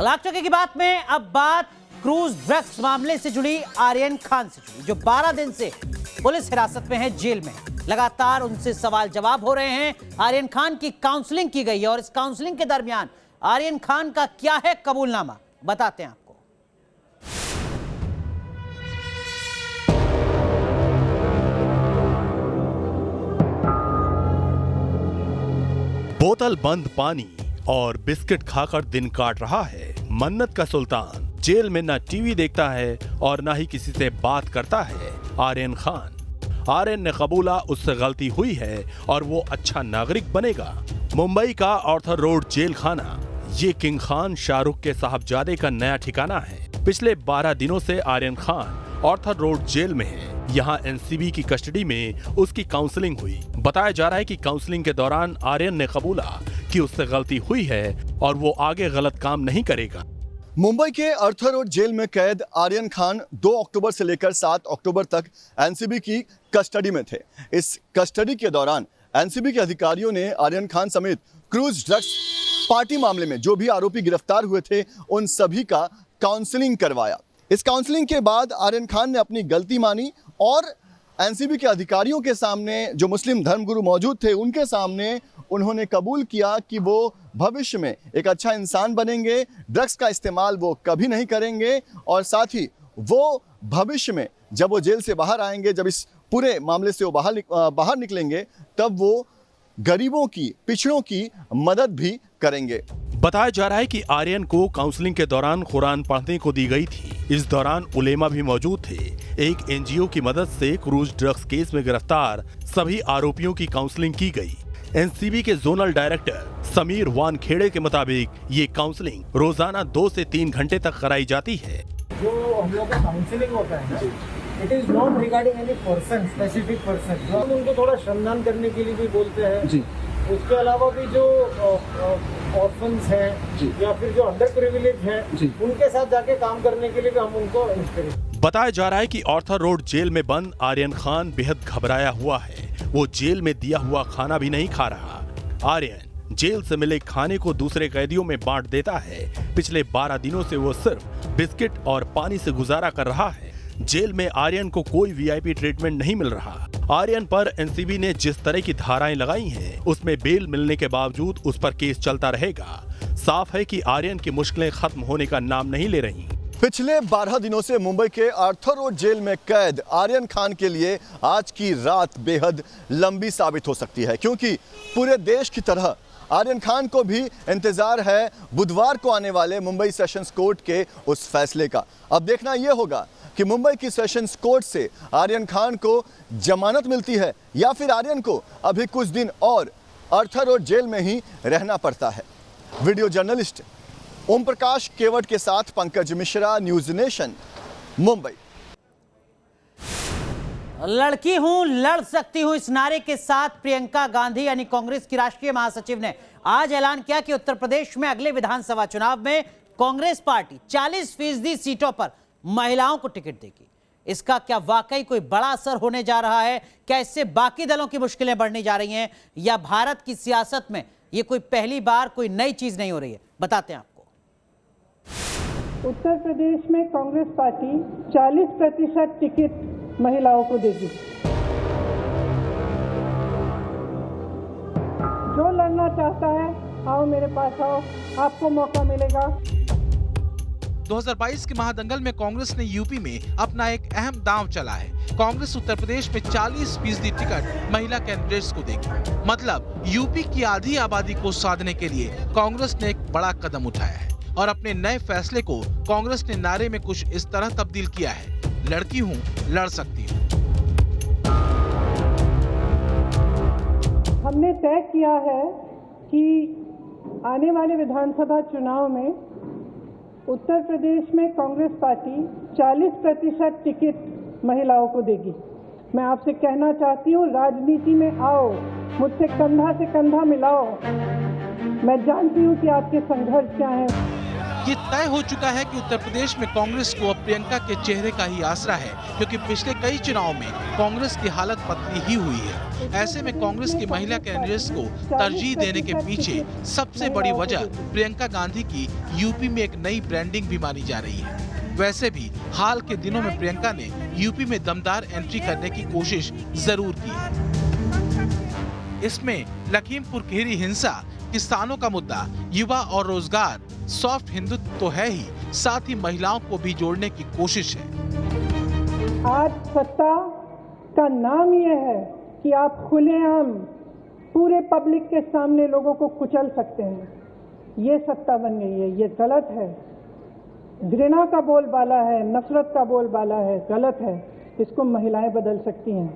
तलाक चौके की बात में अब बात क्रूज ड्रग्स मामले से जुड़ी आर्यन खान से जुड़ी, जो 12 दिन से पुलिस हिरासत में है, जेल में। लगातार उनसे सवाल जवाब हो रहे हैं। आर्यन खान की काउंसलिंग की गई है और इस काउंसलिंग के दरमियान आर्यन खान का क्या है कबूलनामा, बताते हैं आपको। बोतल बंद पानी और बिस्किट खाकर दिन काट रहा है मन्नत का सुल्तान। जेल में ना टीवी देखता है और ना ही किसी से बात करता है आर्यन खान। आर्यन ने कबूला उससे गलती हुई है और वो अच्छा नागरिक बनेगा। मुंबई का आर्थर रोड जेल खाना ये किंग खान शाहरुख के साहबजादे का नया ठिकाना है। पिछले 12 दिनों से Aryan Khan Arthur road jail में है। यहाँ एनसीबी की कस्टडी में उसकी काउंसलिंग हुई। बताया जा रहा है कि काउंसलिंग के दौरान आर्यन ने कबूला कि उससे गलती हुई है और वो आगे गलत काम नहीं करेगा। मुंबई के आर्थर रोड जेल में कैद आर्यन खान 2 अक्टूबर से लेकर 7 अक्टूबर तक एनसीबी की कस्टडी में थे। इस कस्टडी के दौरान एनसीबी के अधिकारियों ने आर्यन खान समेत क्रूज ड्रग्स पार्टी मामले में जो भी आरोपी गिरफ्तार हुए थे उन सभी का काउंसलिंग करवाया। इस काउंसलिंग के बाद आर्यन खान ने अपनी गलती मानी और एनसीबी के अधिकारियों के सामने, जो मुस्लिम धर्मगुरु मौजूद थे, उनके सामने उन्होंने कबूल किया कि वो भविष्य में एक अच्छा इंसान बनेंगे, ड्रग्स का इस्तेमाल वो कभी नहीं करेंगे और साथ ही वो भविष्य में जब वो जेल से बाहर आएंगे, जब इस पूरे मामले से वो बाहर निकलेंगे, तब वो गरीबों की, पिछड़ों की मदद भी करेंगे। बताया जा रहा है कि आर्यन को काउंसलिंग के दौरान कुरान पढ़ने को दी गई थी। इस दौरान उलेमा भी मौजूद थे। एक एनजीओ की मदद से क्रूज ड्रग्स केस में गिरफ्तार सभी आरोपियों की काउंसलिंग की गई। एनसीबी के जोनल डायरेक्टर समीर वानखेड़े के मुताबिक ये काउंसलिंग रोजाना 2 से 3 घंटे तक कराई जाती है। जो हम लोग का काउंसलिंग होता है ना, it is not regarding any person, specific person. हम उनको थोड़ा श्रमदान करने के लिए भी बोलते हैं जी। उसके अलावा भी जो ऑर्फन्स हैं या फिर जो अंडर प्रिविलेज हैं, उनके साथ जाके काम करने के लिए भी हम उनको इंस्पिरेशन। बताया जा रहा है कि आर्थर रोड जेल में बंद आर्यन खान बेहद घबराया हुआ है। वो जेल में दिया हुआ खाना भी नहीं खा रहा। आर्यन जेल से मिले खाने को दूसरे कैदियों में बांट देता है। पिछले 12 दिनों से वो सिर्फ बिस्किट और पानी से गुजारा कर रहा है। जेल में आर्यन को कोई वीआईपी ट्रीटमेंट नहीं मिल रहा। आर्यन पर एनसीबी ने जिस तरह की धाराएं लगाई हैं, उसमें बेल मिलने के बावजूद उस पर केस चलता रहेगा। साफ है कि आर्यन की मुश्किलें खत्म होने का नाम नहीं ले रही। पिछले 12 दिनों से मुंबई के आर्थर रोड जेल में कैद आर्यन खान के लिए आज की रात बेहद लंबी साबित हो सकती है, क्योंकि पूरे देश की तरह आर्यन खान को भी इंतजार है बुधवार को आने वाले मुंबई सेशंस कोर्ट के उस फैसले का। अब देखना यह होगा कि मुंबई की सेशंस कोर्ट से आर्यन खान को जमानत मिलती है या फिर आर्यन को अभी कुछ दिन और आर्थर रोड जेल में ही रहना पड़ता है। वीडियो जर्नलिस्ट ओम प्रकाश केवट के साथ पंकज मिश्रा, न्यूज नेशन, मुंबई। लड़की हूं, लड़ सकती हूं, इस नारे के साथ प्रियंका गांधी यानी कांग्रेस की राष्ट्रीय महासचिव ने आज ऐलान किया कि उत्तर प्रदेश में अगले विधानसभा चुनाव में कांग्रेस पार्टी 40% सीटों पर महिलाओं को टिकट देगी। इसका क्या वाकई कोई बड़ा असर होने जा रहा है? क्या इससे बाकी दलों की मुश्किलें बढ़ने जा रही हैं या भारत की सियासत में ये कोई पहली बार कोई नई चीज नहीं हो रही है? बताते हैं आपको। उत्तर प्रदेश में कांग्रेस पार्टी 40% टिकट महिलाओं को देगी। जो लड़ना चाहता है आओ मेरे पास आओ, आपको मौका मिलेगा। 2022 के महादंगल में कांग्रेस ने यूपी में अपना एक अहम दांव चला है। कांग्रेस उत्तर प्रदेश में 40% टिकट महिला कैंडिडेट्स को देगी। मतलब यूपी की आधी आबादी को साधने के लिए कांग्रेस ने एक बड़ा कदम उठाया है और अपने नए फैसले को कांग्रेस ने नारे में कुछ इस तरह तब्दील किया है, लड़की हूँ, लड़ सकती हूँ। हमने तय किया है कि आने वाले विधानसभा चुनाव में उत्तर प्रदेश में कांग्रेस पार्टी 40% टिकट महिलाओं को देगी। मैं आपसे कहना चाहती हूँ, राजनीति में आओ, मुझसे कंधा से कंधा मिलाओ। मैं जानती हूँ कि आपके संघर्ष क्या है। ये तय हो चुका है कि उत्तर प्रदेश में कांग्रेस को अब प्रियंका के चेहरे का ही आसरा है, क्योंकि पिछले कई चुनाव में कांग्रेस की हालत पतली ही हुई है। ऐसे में कांग्रेस की महिला कैंडिडेट्स को तरजीह देने के पीछे सबसे बड़ी वजह प्रियंका गांधी की यूपी में एक नई ब्रांडिंग भी मानी जा रही है। वैसे भी हाल के दिनों में प्रियंका ने यूपी में दमदार एंट्री करने की कोशिश जरूर की है। इसमें लखीमपुर खीरी हिंसा, किसानों का मुद्दा, युवा और रोजगार, सॉफ्ट हिंदुत्व तो है ही, साथ ही महिलाओं को भी जोड़ने की कोशिश है। आज सत्ता का नाम यह है कि आप खुलेआम पूरे पब्लिक के सामने लोगों को कुचल सकते हैं। ये सत्ता बन गई है, ये गलत है। घृणा का बोलबाला है, नफरत का बोलबाला है, गलत है। इसको महिलाएं बदल सकती हैं।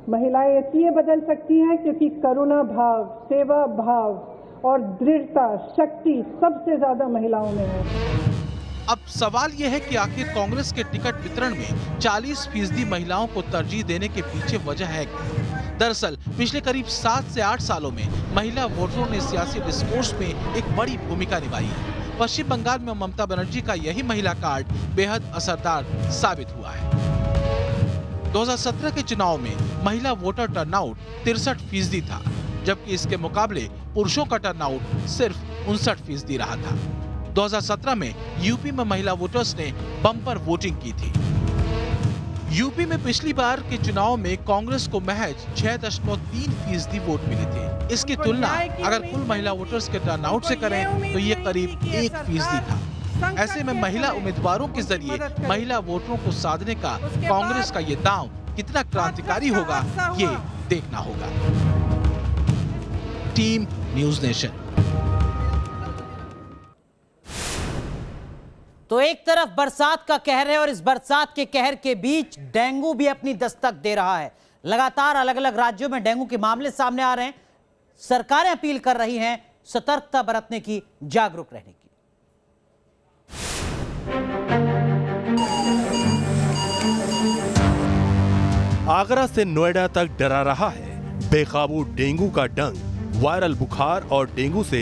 महिलाएं इसलिए बदल सकती हैं क्योंकि करुणा भाव, सेवा भाव और दृढ़ता, शक्ति सबसे ज्यादा महिलाओं में है। अब सवाल यह है कि आखिर कांग्रेस के टिकट वितरण में 40% महिलाओं को तरजीह देने के पीछे वजह है क्या? दरअसल पिछले करीब 7 से 8 सालों में महिला वोटरों ने सियासी डिस्कोर्स में एक बड़ी भूमिका निभाई है। पश्चिम बंगाल में ममता बनर्जी का यही महिला कार्ड बेहद असरदार साबित हुआ है। 2017 के चुनाव में महिला वोटर टर्नआउट 63% था, जबकि इसके मुकाबले पुरुषों का टर्नआउट सिर्फ 59% रहा था। 2017 में यूपी में महिला वोटर्स ने बम्पर वोटिंग की थी। यूपी में पिछली बार के चुनाव में कांग्रेस को महज 6.3% वोट मिले थे। इसकी तुलना अगर कुल महिला वोटर्स के टर्नआउट से करें तो ये करीब 1% था। ऐसे में महिला उम्मीदवारों के जरिए महिला वोटरों को साधने का कांग्रेस का ये दांव कितना क्रांतिकारी होगा, ये देखना होगा। Team news nation. तो एक तरफ बरसात का कहर है और इस बरसात के कहर के बीच डेंगू भी अपनी दस्तक दे रहा है। लगातार अलग अलग राज्यों में डेंगू के मामले सामने आ रहे हैं। सरकारें अपील कर रही हैं सतर्कता बरतने की, जागरूक रहने की। आगरा से नोएडा तक डरा रहा है बेकाबू डेंगू का डंग। वायरल बुखार और डेंगू से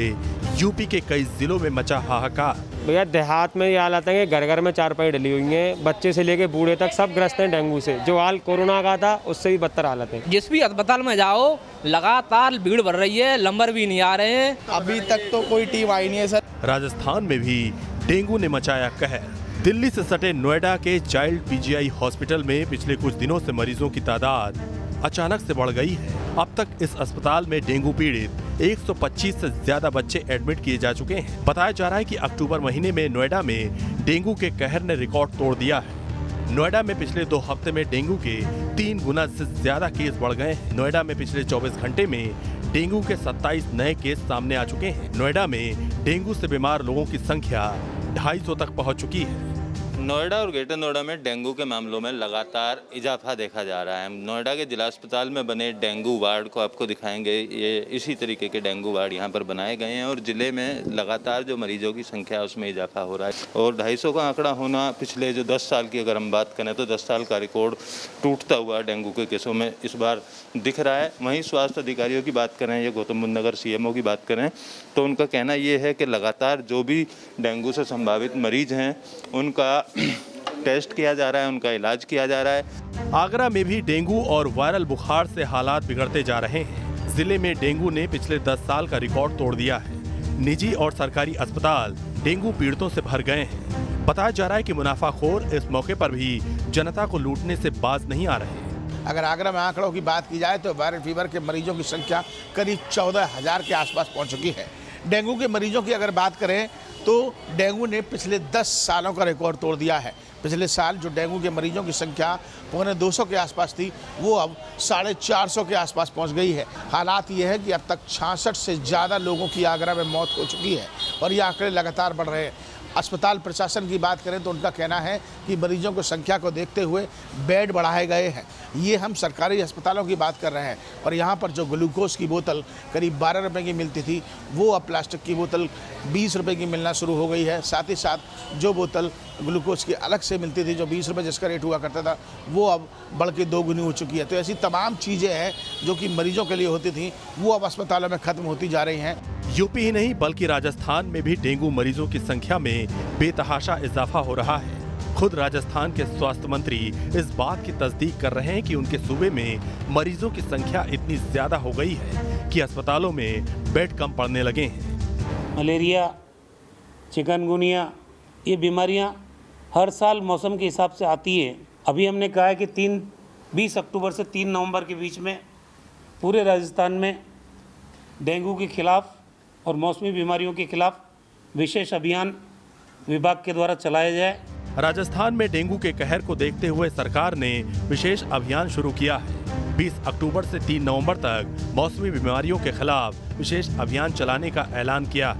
यूपी के कई जिलों में मचा हाहाकार। भैया देहात में ये हालत है कि घर घर में चारपाई डली हुई हैं, बच्चे से लेके बूढ़े तक सब ग्रस्त हैं डेंगू से। जो हाल कोरोना का था उससे भी बदतर हालत है। जिस भी अस्पताल में जाओ लगातार भीड़ बढ़ रही है, नंबर भी नहीं आ रहे हैं। अभी तक तो कोई टीम आई नहीं है सर। राजस्थान में भी डेंगू ने मचाया कहर। दिल्ली से सटे नोएडा के चाइल्ड पीजीआई हॉस्पिटल में पिछले कुछ दिनों से मरीजों की तादाद अचानक से बढ़ गई है। अब तक इस अस्पताल में डेंगू पीड़ित 125 से ज्यादा बच्चे एडमिट किए जा चुके हैं। बताया जा रहा है कि अक्टूबर महीने में नोएडा में डेंगू के कहर ने रिकॉर्ड तोड़ दिया है। नोएडा में पिछले 2 हफ्ते में डेंगू के 3 गुना से ज्यादा केस बढ़ गए हैं। नोएडा में पिछले 24 घंटे में डेंगू के 27 नए केस सामने आ चुके हैं। नोएडा में डेंगू से बीमार लोगों की संख्या 250 तक पहुंच चुकी है। नोएडा और ग्रेटर नोएडा में डेंगू के मामलों में लगातार इजाफा देखा जा रहा है। नोएडा के जिला अस्पताल में बने डेंगू वार्ड को आपको दिखाएंगे। ये इसी तरीके के डेंगू वार्ड यहाँ पर बनाए गए हैं और जिले में लगातार जो मरीजों की संख्या उसमें इजाफा हो रहा है और 250 का आंकड़ा होना पिछले जो 10 साल की अगर हम बात करें तो 10 साल का रिकॉर्ड टूटता हुआ डेंगू के केसों में इस बार दिख रहा है। वहीं स्वास्थ्य अधिकारियों की बात करें या गौतम बुद्ध नगर CMO की बात करें तो उनका कहना ये है कि लगातार जो भी डेंगू से संभावित मरीज हैं उनका टेस्ट किया जा रहा है, उनका इलाज किया जा रहा है। आगरा में भी डेंगू और वायरल बुखार से हालात बिगड़ते जा रहे हैं। जिले में डेंगू ने पिछले 10 साल का रिकॉर्ड तोड़ दिया है। निजी और सरकारी अस्पताल डेंगू पीड़ितों से भर गए हैं। बताया जा रहा है कि मुनाफाखोर इस मौके पर भी जनता को लूटने से बाज नहीं आ रहे। अगर आगरा में आंकड़ों की बात की जाए तो वायरल फीवर के मरीजों की संख्या करीब 14,000 के आसपास पहुंच चुकी है। डेंगू के मरीजों की अगर बात करें तो डेंगू ने पिछले 10 सालों का रिकॉर्ड तोड़ दिया है। पिछले साल जो डेंगू के मरीजों की संख्या 250 के आसपास थी वो अब 450 के आसपास पहुंच गई है। हालात ये है कि अब तक 66 से ज़्यादा लोगों की आगरा में मौत हो चुकी है और ये आंकड़े लगातार बढ़ रहे हैं। अस्पताल प्रशासन की बात करें तो उनका कहना है कि मरीजों की संख्या को देखते हुए बेड बढ़ाए गए हैं। ये हम सरकारी अस्पतालों की बात कर रहे हैं। और यहाँ पर जो ग्लूकोज की बोतल करीब 12 रुपए की मिलती थी, वो अब प्लास्टिक की बोतल 20 रुपए की मिलना शुरू हो गई है। साथ ही साथ जो बोतल ग्लूकोज की अलग से मिलती थी, जो 20 रुपए जिसका रेट हुआ करता था, वो अब बढ़ के 2 गुनी हो चुकी है। तो ऐसी तमाम चीज़ें हैं जो कि मरीजों के लिए होती थी, वो अब अस्पतालों में खत्म होती जा रही हैं। यूपी ही नहीं बल्कि राजस्थान में भी डेंगू मरीजों की संख्या में बेतहाशा इजाफा हो रहा है। खुद राजस्थान के स्वास्थ्य मंत्री इस बात की तस्दीक कर रहे हैं कि उनके सूबे में मरीजों की संख्या इतनी ज्यादा हो गई है कि अस्पतालों में बेड कम पड़ने लगे हैं। मलेरिया, चिकनगुनिया, ये बीमारियां हर साल मौसम के हिसाब से आती है। अभी हमने कहा है कि 20 अक्टूबर से 3 नवंबर के बीच में पूरे राजस्थान में डेंगू के खिलाफ और मौसमी बीमारियों के खिलाफ विशेष अभियान विभाग के द्वारा चलाया जाए। राजस्थान में डेंगू के कहर को देखते हुए सरकार ने विशेष अभियान शुरू किया है। 20 अक्टूबर से 3 नवंबर तक मौसमी बीमारियों के खिलाफ विशेष अभियान चलाने का ऐलान किया।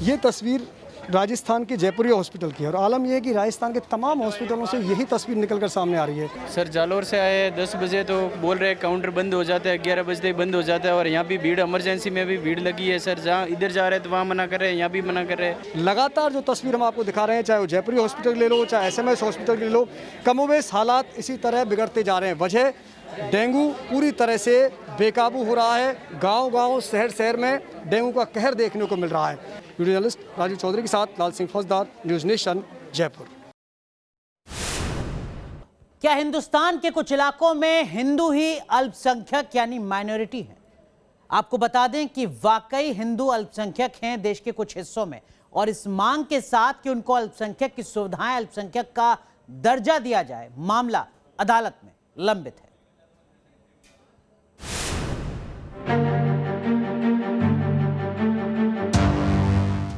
ये तस्वीर राजस्थान के जयपुरी हॉस्पिटल की है और आलम यह है कि राजस्थान के तमाम हॉस्पिटलों से यही तस्वीर निकलकर सामने आ रही है। सर जालौर से आए 10 बजे तो बोल रहे काउंटर बंद हो जाता है, 11 बजे तक बंद हो जाता है और यहाँ भी भीड़, इमरजेंसी में भी भीड़ लगी है। सर जहाँ इधर जा रहे हैं तो वहाँ मना कर रहे हैं, यहाँ भी मना कर रहे हैं। लगातार जो तस्वीर हम आपको दिखा रहे हैं, चाहे वो जयपुरी हॉस्पिटल ले लो, चाहे SMS हॉस्पिटल ले लो, कमोबेश हालात इसी तरह बिगड़ते जा रहे हैं। वजह डेंगू पूरी तरह से बेकाबू हो रहा है। गांव-गांव, शहर-शहर में डेंगू का कहर देखने को मिल रहा है। वीडियो जर्नलिस्ट राजीव चौधरी के साथ लाल सिंह फौजदार, न्यूज़ नेशन, जयपुर। क्या हिंदुस्तान के कुछ इलाकों में हिंदू ही अल्पसंख्यक यानी माइनॉरिटी है? आपको बता दें कि वाकई हिंदू अल्पसंख्यक हैं देश के कुछ हिस्सों में, और इस मांग के साथ कि उनको अल्पसंख्यक की सुविधाएं, अल्पसंख्यक का दर्जा दिया जाए, मामला अदालत में लंबित है।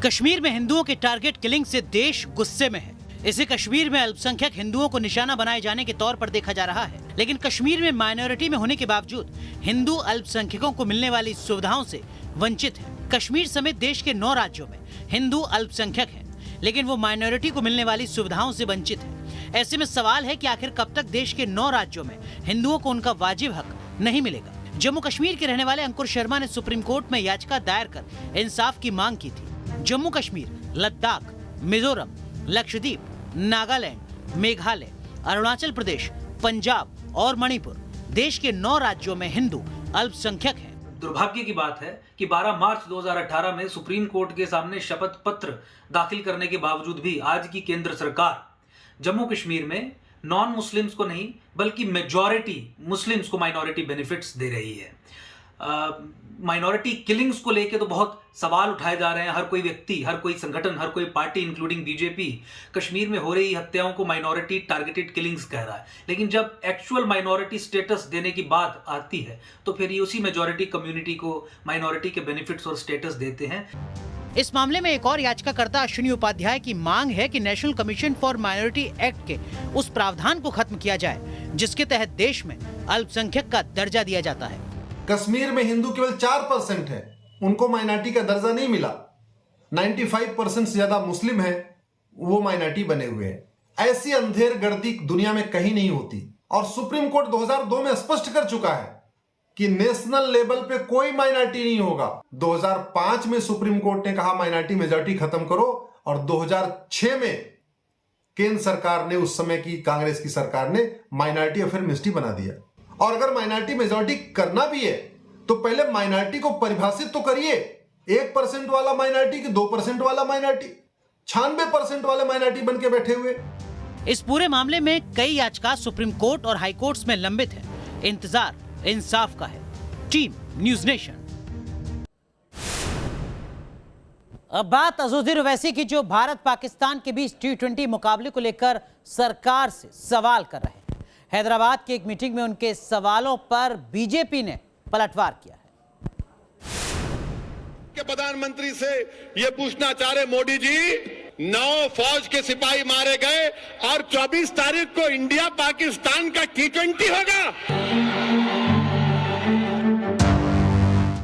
कश्मीर में हिंदुओं के टारगेट किलिंग से देश गुस्से में है। इसे कश्मीर में अल्पसंख्यक हिंदुओं को निशाना बनाए जाने के तौर पर देखा जा रहा है, लेकिन कश्मीर में माइनॉरिटी में होने के बावजूद हिंदू अल्पसंख्यकों को मिलने वाली सुविधाओं से वंचित है। कश्मीर समेत देश के 9 राज्यों में हिंदू अल्पसंख्यक हैं, लेकिन वो माइनॉरिटी को मिलने वाली सुविधाओं से वंचित है। ऐसे में सवाल है कि आखिर कब तक देश के 9 राज्यों में हिंदुओं को उनका वाजिब हक नहीं मिलेगा। जम्मू कश्मीर के रहने वाले अंकुर शर्मा ने सुप्रीम कोर्ट में याचिका दायर कर इंसाफ की मांग की थी। जम्मू कश्मीर, लद्दाख, मिजोरम, लक्षद्वीप, नागालैंड, मेघालय, अरुणाचल प्रदेश, पंजाब और मणिपुर देश के 9 राज्यों में हिंदू अल्पसंख्यक हैं। दुर्भाग्य की बात है कि 12 मार्च 2018 में सुप्रीम कोर्ट के सामने शपथ पत्र दाखिल करने के बावजूद भी आज की केंद्र सरकार जम्मू कश्मीर में नॉन मुस्लिम्स को नहीं बल्कि मेजॉरिटी मुस्लिम्स को माइनॉरिटी बेनिफिट्स दे रही है। माइनॉरिटी किलिंग्स को लेके तो बहुत सवाल उठाए जा रहे हैं। हर कोई व्यक्ति, हर कोई संगठन, हर कोई पार्टी इंक्लूडिंग बीजेपी कश्मीर में हो रही हत्याओं को माइनॉरिटी टारगेटेड किलिंग्स कह रहा है, लेकिन जब एक्चुअल माइनॉरिटी स्टेटस देने की बात आती है तो फिर ये उसी मेजॉरिटी कम्युनिटी को माइनॉरिटी के बेनिफिट्स और स्टेटस देते हैं। इस मामले में एक और याचिकाकर्ता अश्विनी उपाध्याय की मांग है कि national commission for minority act के उस प्रावधान को खत्म किया जाए जिसके तहत देश में अल्पसंख्यक का दर्जा दिया जाता है। कश्मीर में हिंदू केवल 4% है, उनको माइनॉरिटी का दर्जा नहीं मिला। 95% से ज्यादा मुस्लिम है, वो माइनॉरिटी बने हुए हैं। ऐसी अंधेर गर्दी दुनिया में कहीं नहीं होती और सुप्रीम कोर्ट 2002 में स्पष्ट कर चुका है कि नेशनल लेवल पे कोई माइनॉरिटी नहीं होगा। 2005 में सुप्रीम कोर्ट ने कहा माइनॉरिटी मेजॉरिटी खत्म करो और 2006 में केंद्र सरकार ने, उस समय की कांग्रेस की सरकार ने माइनॉरिटी और फिर मिनिस्ट्री बना दिया। और अगर माइनॉरिटी मेजॉरिटी करना भी है तो पहले माइनॉरिटी को परिभाषित तो करिए। 1% वाला माइनॉरिटी कि 2% वाला माइनॉरिटी, 96% वाले माइनॉरिटी बन के बैठे हुए। इस पूरे मामले में कई याचिका सुप्रीम कोर्ट और हाई कोर्ट्स में लंबित है। इंतजार इंसाफ का है। Team news nation. अब बात अज़ुद्दीन ओवैसी की, जो भारत पाकिस्तान के बीच T20 मुकाबले को लेकर सरकार से सवाल कर रहे हैं। हैदराबाद की एक मीटिंग में उनके सवालों पर बीजेपी ने पलटवार किया है। के प्रधानमंत्री से ये पूछना चाह रहे मोदी जी, 9 फौज के सिपाही मारे गए और 24 तारीख को इंडिया पाकिस्तान का T20 होगा।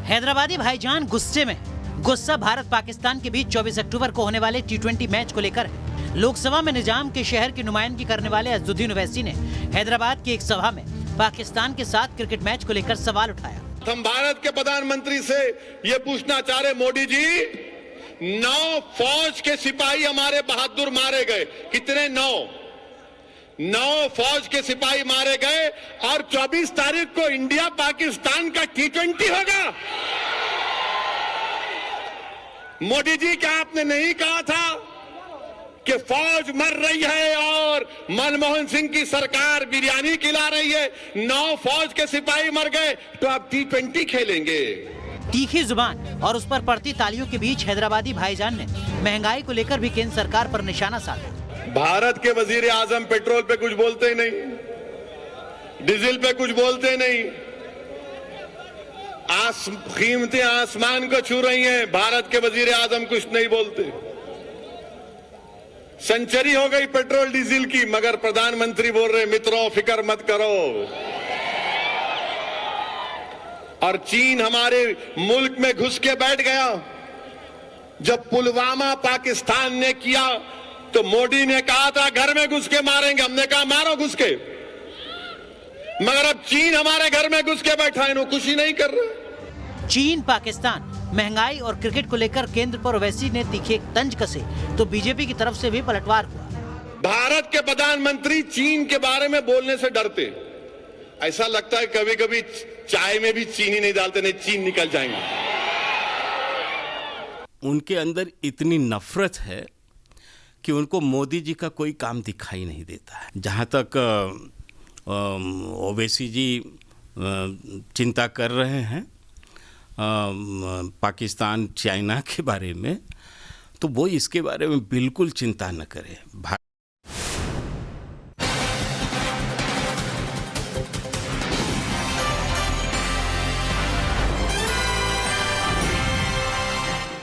हैदराबादी भाईजान गुस्से में। गुस्सा भारत पाकिस्तान के बीच 24 अक्टूबर को होने वाले T20 मैच को लेकर है। लोकसभा में निजाम के शहर की नुमाइंदगी करने वाले अज़ुद्दीन ओवैसी ने हैदराबाद की एक सभा में पाकिस्तान के साथ क्रिकेट मैच को लेकर सवाल उठाया। हम भारत के प्रधानमंत्री से ये पूछना चाह रहे मोदी जी, 9 फौज के सिपाही हमारे बहादुर मारे गए। कितने? 9 फौज के सिपाही मारे गए और 24 तारीख को इंडिया पाकिस्तान का T20 होगा। मोदी जी, क्या आपने नहीं कहा था कि फौज मर रही है और मनमोहन सिंह की सरकार बिरयानी खिला रही है? 9 फौज के सिपाही मर गए तो आप T20 खेलेंगे? तीखी जुबान और उस पर पड़ती तालियों के बीच हैदराबादी भाईजान ने महंगाई को लेकर भी केंद्र सरकार पर निशाना साधा। भारत के वजीर आजम पेट्रोल पे कुछ बोलते ही नहीं, डीजल पे कुछ बोलते नहीं, कीमतें आसमान को छू रही हैं, भारत के वजीर आजम कुछ नहीं बोलते। सेंचुरी हो गई पेट्रोल डीजल की, मगर प्रधानमंत्री बोल रहे मित्रों फिक्र मत करो। और चीन हमारे मुल्क में घुस के बैठ गया। जब पुलवामा पाकिस्तान ने किया तो मोदी ने कहा था घर में घुस के मारेंगे, हमने कहा मारो घुस के, मगर अब चीन हमारे घर में घुस के बैठा है, कुछ ही नहीं कर रहा। चीन, पाकिस्तान, महंगाई और क्रिकेट को लेकर केंद्र पर ओवैसी ने तीखे तंज कसे तो बीजेपी की तरफ से भी पलटवार हुआ। भारत के प्रधानमंत्री चीन के बारे में बोलने से डरते। ऐसा लगता है कभी कभी चाय में भी चीनी नहीं डालते, नहीं चीन निकल जाएंगे। उनके अंदर इतनी नफरत है कि उनको मोदी जी का कोई काम दिखाई नहीं देता है। जहाँ तक ओवैसी जी चिंता कर रहे हैं पाकिस्तान चाइना के बारे में, तो वो इसके बारे में बिल्कुल चिंता न करें।